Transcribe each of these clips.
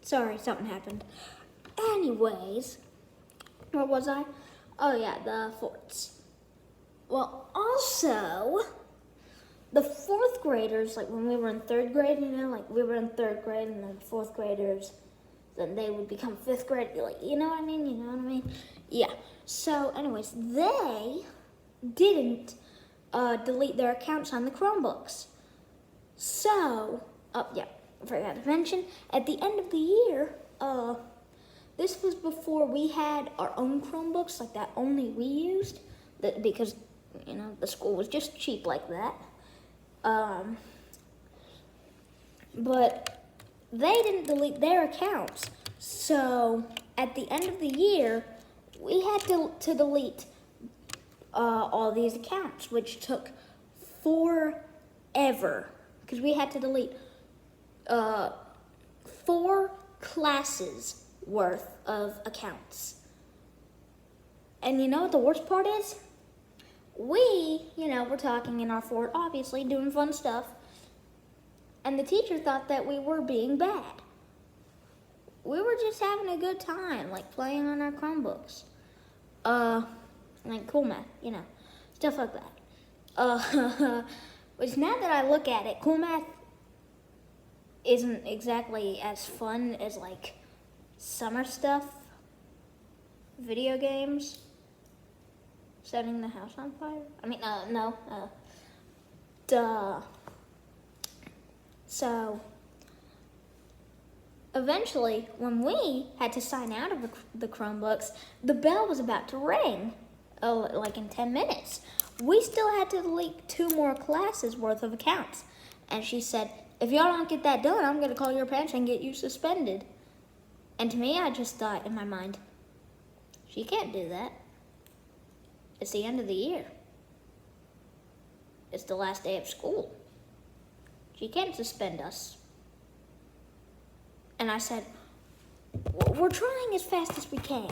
Sorry, something happened. Anyways, where was I? Oh yeah, the forts. Well, also, the fourth graders, like when we were in third grade, like we were in third grade and then fourth graders, then they would become fifth grade, like, you know what I mean? You know what I mean? Yeah. So anyways, they didn't delete their accounts on the Chromebooks. So, yeah, I forgot to mention, at the end of the year, this was before we had our own Chromebooks, like that only we used, because, the school was just cheap like that. But they didn't delete their accounts. So, at the end of the year, we had to delete all these accounts, which took forever, because we had to delete 4 classes worth of accounts. And you know what the worst part is? We, we're talking in our fort, obviously doing fun stuff, and the teacher thought that we were being bad. We were just having a good time, like playing on our Chromebooks. Like Cool Math, stuff like that. Which now that I look at it, Cool Math isn't exactly as fun as like summer stuff, video games, setting the house on fire. I mean, no, duh. So, eventually, when we had to sign out of the Chromebooks, the bell was about to ring, like in 10 minutes. We still had to delete 2 more classes worth of accounts. And she said, if y'all don't get that done, I'm going to call your parents and get you suspended. And to me, I just thought in my mind, she can't do that. It's the end of the year. It's the last day of school. She can't suspend us. And I said, we're trying as fast as we can.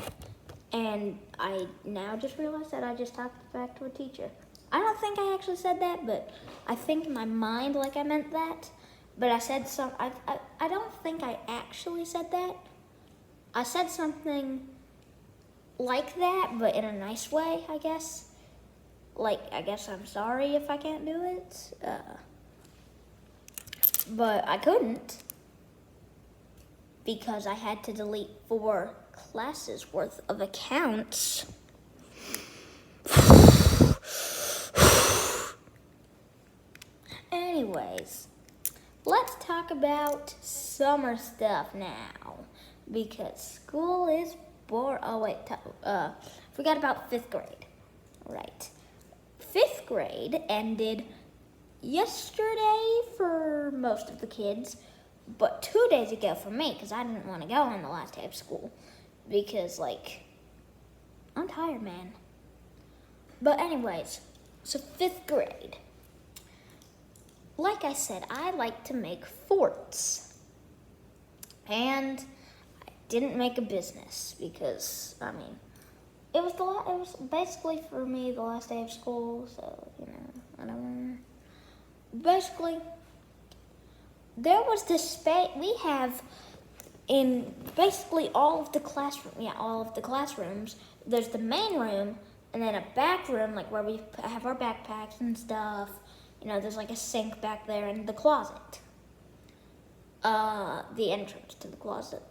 And I now just realized that I just talked back to a teacher. I don't think I actually said that, but I think in my mind like I meant that. But I said I don't think I actually said that. I said something like that, but in a nice way, I guess. Like, I guess I'm sorry if I can't do it. But I couldn't, because I had to delete 4 classes worth of accounts. Anyways, let's talk about summer stuff now, because school is boring. Oh wait, forgot about 5th grade. Right. 5th grade ended yesterday for most of the kids, but 2 days ago for me, because I didn't want to go on the last day of school, because, I'm tired, man. But anyways, so 5th grade. Like I said, I like to make forts. And I didn't make a business, because, it was basically for me the last day of school, so, I don't know. Basically, there was this space we have in basically all of the classrooms. There's the main room, and then a back room, like where we have our backpacks and stuff. There's like a sink back there, and the closet. The entrance to the closet.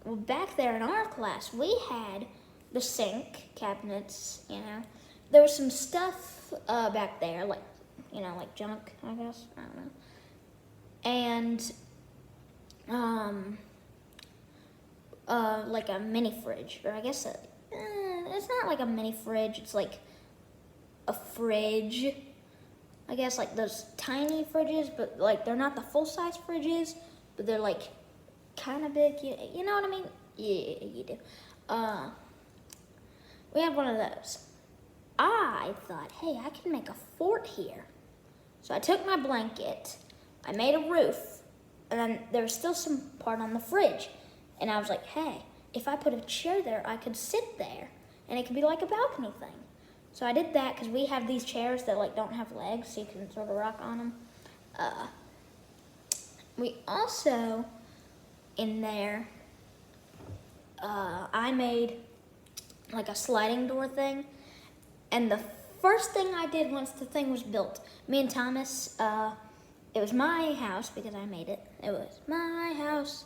Well, back there in our class, we had the sink, cabinets, There was some stuff back there, like junk, I guess. I don't know. And, like a mini fridge, or I guess it's not like a mini fridge, it's like a fridge. I guess like those tiny fridges, but like they're not the full-size fridges, but they're like kind of big, you know what I mean? Yeah, you do. We have one of those. I thought, hey, I can make a fort here. So I took my blanket, I made a roof, and then there was still some part on the fridge. And I was like, hey, if I put a chair there, I could sit there, and it could be like a balcony thing. So I did that, because we have these chairs that like don't have legs, so you can sort of rock on them. We also in there, I made like a sliding door thing. And the first thing I did once the thing was built, me and Thomas, it was my house because I made it. It was my house.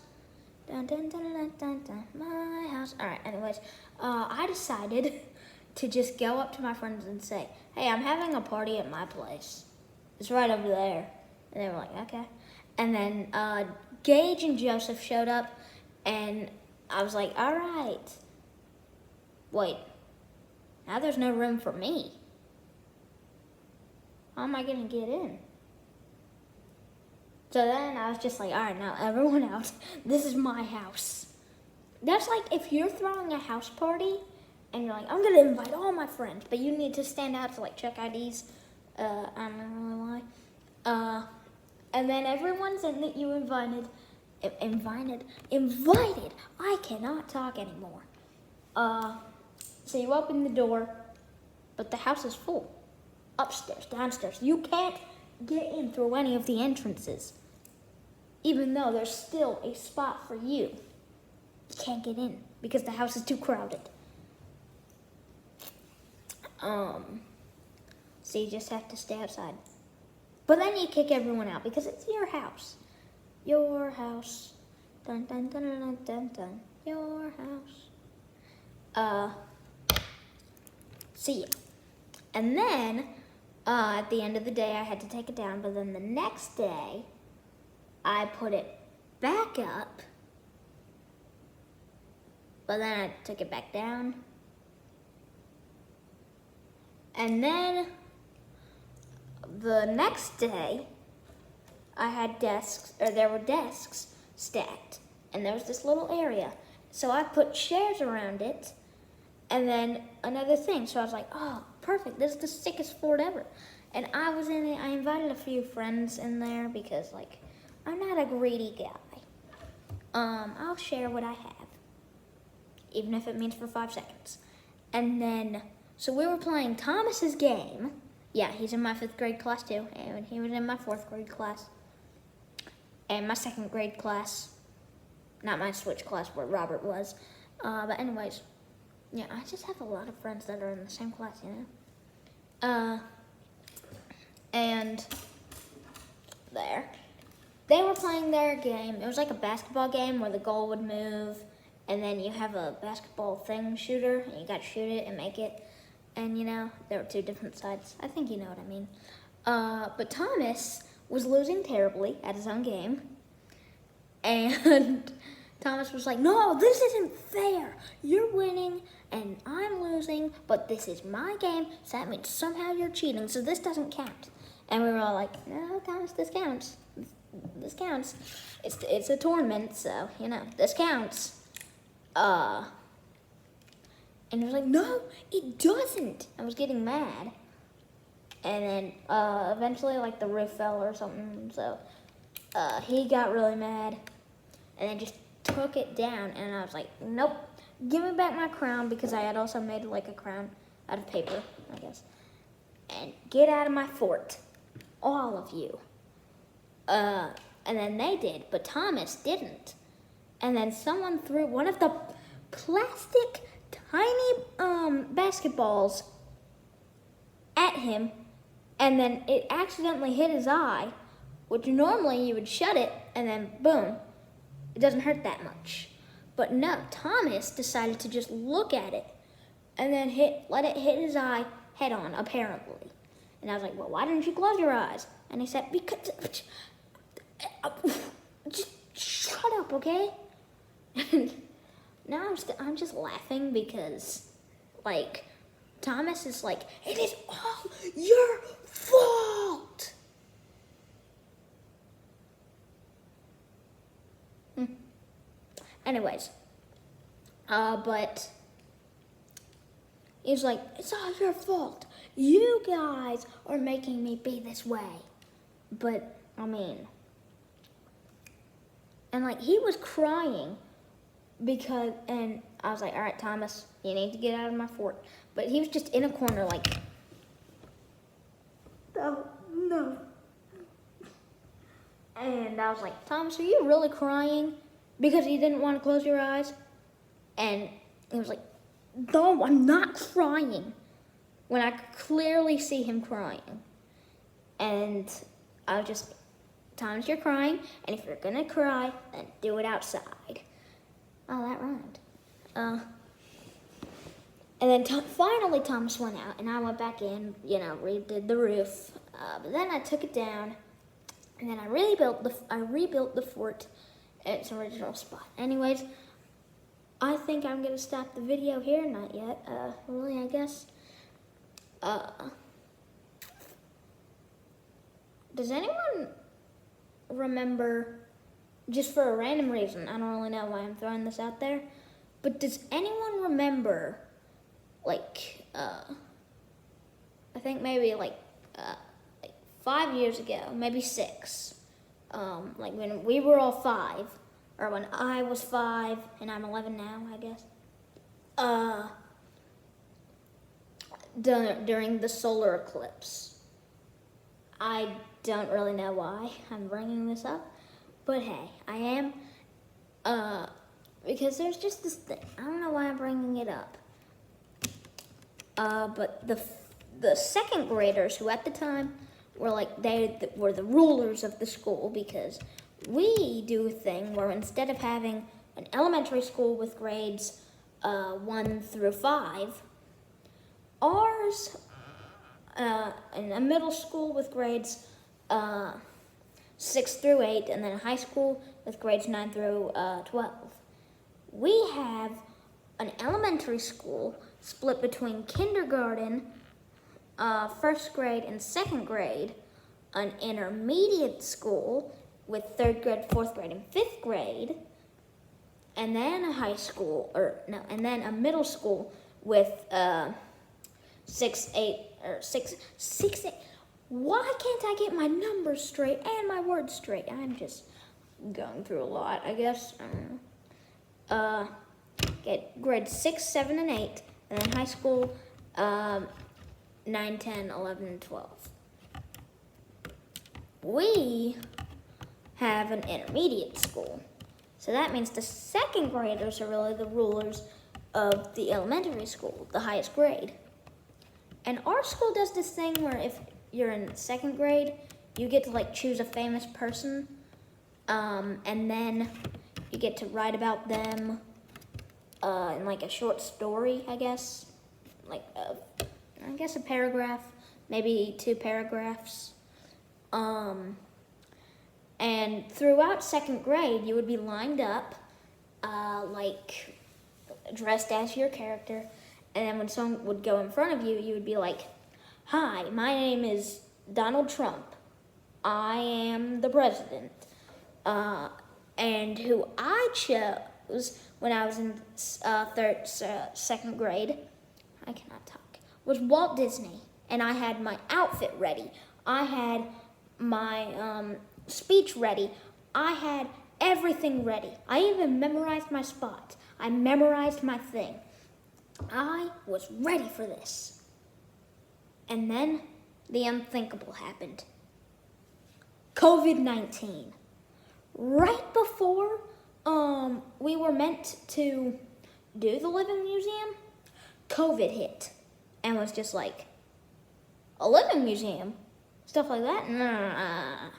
Dun, dun, dun, dun, dun, dun, my house. All right, anyways, I decided to just go up to my friends and say, hey, I'm having a party at my place. It's right over there. And they were like, okay. And then Gage and Joseph showed up, and I was like, all right. Wait, now there's no room for me. How am I going to get in? So then I was just like, all right, now everyone out. This is my house. That's like if you're throwing a house party and you're like, I'm going to invite all my friends, but you need to stand out to like check IDs. I don't know really why. And then everyone's in that you invited. I cannot talk anymore. So you open the door, but the house is full. Upstairs, downstairs. You can't get in through any of the entrances. Even though there's still a spot for you. You can't get in because the house is too crowded. So you just have to stay outside. But then you kick everyone out because it's your house. Your house. Dun dun dun dun dun dun. Your house. See ya. And then at the end of the day I had to take it down, but then the next day I put it back up. But then I took it back down. And then the next day, there were desks stacked. And there was this little area. So I put chairs around it. And then another thing. So I was like, oh, perfect. This is the sickest fort ever. And I was in it. I invited a few friends in there because, like, I'm not a greedy guy. I'll share what I have. Even if it means for 5 seconds. And then, so we were playing Thomas's game. Yeah, he's in my 5th grade class too. And he was in my 4th grade class. And my 2nd grade class. Not my switch class where Robert was. But anyways, yeah, I just have a lot of friends that are in the same class, you know? And there. They were playing their game. It was like a basketball game where the goal would move. And then you have a basketball shooter, and you got to shoot it and make it. And, you know, there were 2 different sides. I think you know what I mean. But Thomas was losing terribly at his own game. And Thomas was like, no, this isn't fair. You're winning, and I'm losing, but this is my game, so that means somehow you're cheating, so this doesn't count. And we were all like, no, Thomas, this counts. This counts. It's a tournament, so, you know, this counts. And he was like, no, it doesn't. I was getting mad. And then, eventually, like, the roof fell or something, so, he got really mad. And then just took it down, and I was like, nope, give me back my crown, because I had also made, like, a crown out of paper, I guess. And get out of my fort, all of you. And then they did, but Thomas didn't. And then someone threw one of the plastic tiny basketballs at him, and then it accidentally hit his eye, which normally you would shut it, and then boom, it doesn't hurt that much. But no, Thomas decided to just look at it, and then let it hit his eye head on, apparently. And I was like, well, why didn't you close your eyes? And he said, because, just shut up, okay? And now I'm just laughing because, like, Thomas is like, it is all your fault. Anyways, but he's like, it's all your fault. You guys are making me be this way. But, I mean, and like, he was crying because, and I was like, all right, Thomas, you need to get out of my fort. But he was just in a corner like, oh, no. And I was like, Thomas, are you really crying? because he didn't want to close your eyes. And he was like, no, I'm not crying. When I could clearly see him crying. And I was just, times you're crying, and if you're gonna cry, then do it outside. Oh, that rhymed. And then finally Thomas went out, and I went back in, redid the roof. But then I took it down, and then I rebuilt the fort at its original spot. Anyways, I think I'm gonna stop the video here. Not yet. Really, I guess. Does anyone remember? Just for a random reason, I don't really know why I'm throwing this out there, but does anyone remember? I think maybe like 5 years ago, maybe 6. Like when we were all 5, or when I was 5 and I'm 11 now, I guess. During the solar eclipse. I don't really know why I'm bringing this up, but hey, I am. Because there's just this thing. I don't know why I'm bringing it up. But the second graders, who at the time were like, they were the rulers of the school, because we do a thing where instead of having an elementary school with grades 1 through 5, ours, in a middle school with grades 6 through 8, and then a high school with grades 9 through 12. We have an elementary school split between kindergarten, 1st grade, and 2nd grade, an intermediate school with 3rd grade, 4th grade, and 5th grade, and then a high school, and then a middle school with 6, 8. Why can't I get my numbers straight and my words straight? I'm just going through a lot, I guess. Get grades 6, 7, and 8, and then high school 9, 10, 11, and 12. We have an intermediate school. So that means the 2nd graders are really the rulers of the elementary school, the highest grade. And our school does this thing where if you're in 2nd grade, you get to choose a famous person, and then you get to write about them in a short story, I guess. I guess a paragraph, maybe 2 paragraphs. And throughout 2nd grade, you would be lined up, dressed as your character. And then when someone would go in front of you, you would be like, hi, my name is Donald Trump. I am the president. And who I chose when I was in 2nd grade, I cannot talk, was Walt Disney. And I had my outfit ready. I had my speech ready. I had everything ready. I even memorized my spots. I memorized my thing. I was ready for this. And then the unthinkable happened. COVID-19. Right before we were meant to do the Living Museum, COVID hit and was just like, a living museum? Stuff like that? Nah.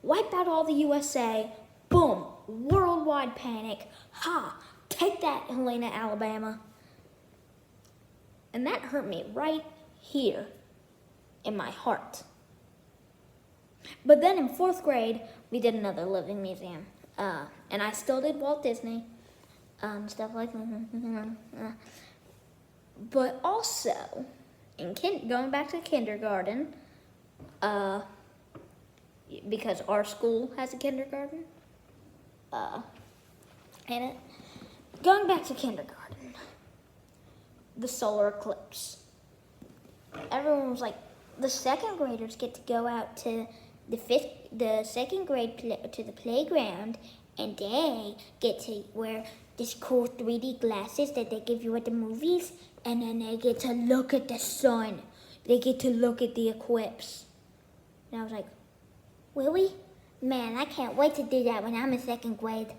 Wipe out all the USA. Boom. Worldwide panic. Ha. Take that, Helena, Alabama. And that hurt me right here in my heart. But then in 4th grade, we did another living museum. And I still did Walt Disney. Stuff like that. But also, going back to kindergarten, because our school has a kindergarten, going back to kindergarten, the solar eclipse. Everyone was like, the 2nd graders get to go out to the 2nd grade to the playground, and they get to wear this cool 3D glasses that they give you at the movies, and then they get to look at the sun. They get to look at the eclipse. And I was like, really? Man, I can't wait to do that when I'm in 2nd grade.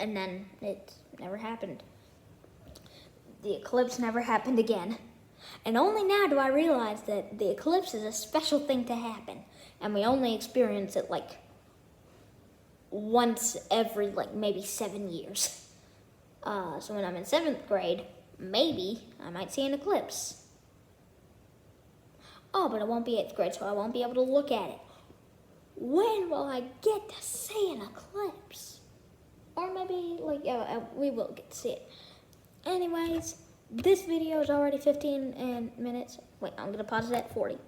And then it never happened. The eclipse never happened again. And only now do I realize that the eclipse is a special thing to happen. And we only experience it like once every like maybe 7 years. So when I'm in 7th grade, maybe I might see an eclipse. Oh, but it won't be 8th grade, so I won't be able to look at it. When will I get to see an eclipse? Or maybe, like, we will get to see it. Anyways, this video is already 15 minutes. Wait, I'm going to pause it at 40.